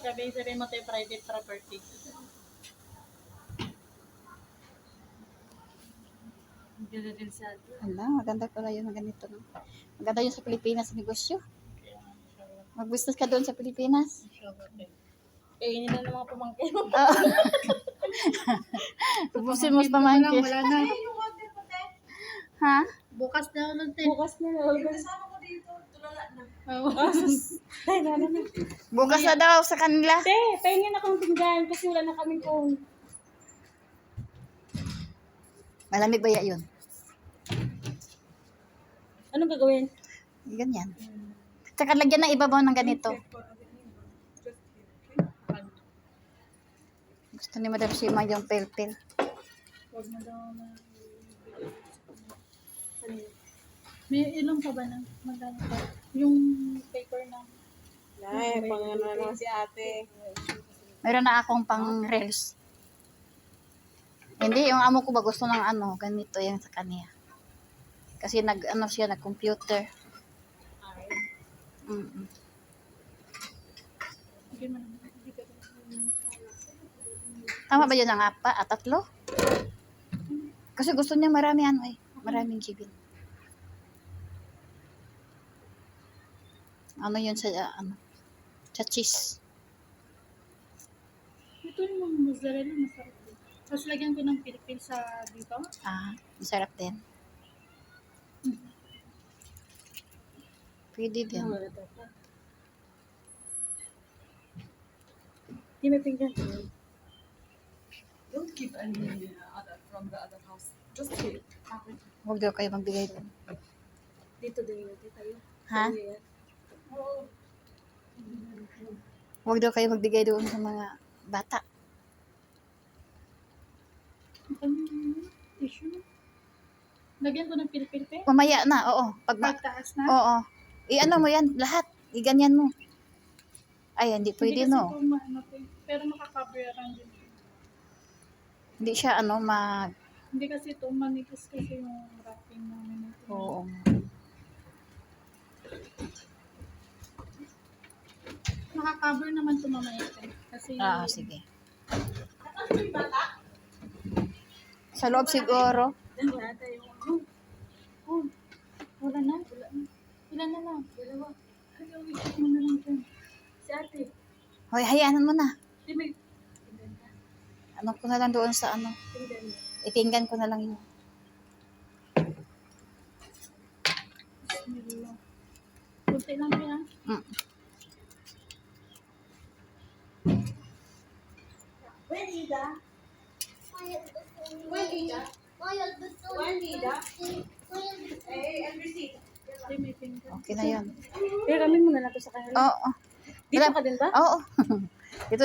Sabi mo tayo private property. Hindi din sa atin. Hala, maganda pala yun. Ganito. No? Maganda yun sa Pilipinas negosyo. Mag-business ka doon sa Pilipinas. Eh, hindi na ng mga pamangkin mo. Tubusin mo sa pamangkin. Wala na. Ha? Bukas na ulit eh. Bukas na. Kasama ko dito, tulala na. Ay, na. Bukas na daw sa kanila. Te, pahingin akong pinggan kasi wala na kaming kung. Malamig ba yun? Anong gagawin? Ganyan. Tsaka lagyan ng ibabaw ng ganito. Gusto ni Madam Shima yung pel-pel. Huwag na daw na. May ilang pa ba na? Magkano pa? Yung paper na. Ay, pang ano naman si ate. Mayroon na akong pang reels. Hindi, yung amo ko ba gusto ng ano, ganito yung sa kanya. Kasi nag-computer. Tama ba yun ang tatlo? Kasi gusto niya maraming maraming GB. Ano yun sa sa cheese. Ito yung mozzarella, masarap din. Tapos lagyan ko ng pilipil sa dito. Masarap din. Pwede din. Hindi may pinggan. Don't keep any from the other house. Just keep. Huwag daw kayo magbigay doon. Dito din tayo. Ha? Huwag daw kayo magbigay doon sa mga bata. Tissue. Lagyan ko ng pilipil pe. Mamaya na, oo. Pagtaas na. Oo. I-ano mo yan, lahat. I-ganyan mo. Ay, hindi pwede, Hindi kasi no? ito pero makakabayaran din. Hindi siya, Hindi kasi ito, manipis kasi yung wrapping namin. Oo. Makakabar naman ito mamaya. Kasi, Sige. Sa loob siguro. Wala na. Ilan na lang? Dalawa. Ayaw, isip mo na lang dyan. Si ate. Hoy, hayaan mo na. Di may... Ano ko na lang doon sa Ipinggan ko na lang yun. Bismillah. Kunti lang yan. Wenida? Wenida? Wenida? Eh, and receipt. Di may finger. Okay na yun. Pero kami muna na to sa kanila. Oo. Dito ka din ba? Oo. Ito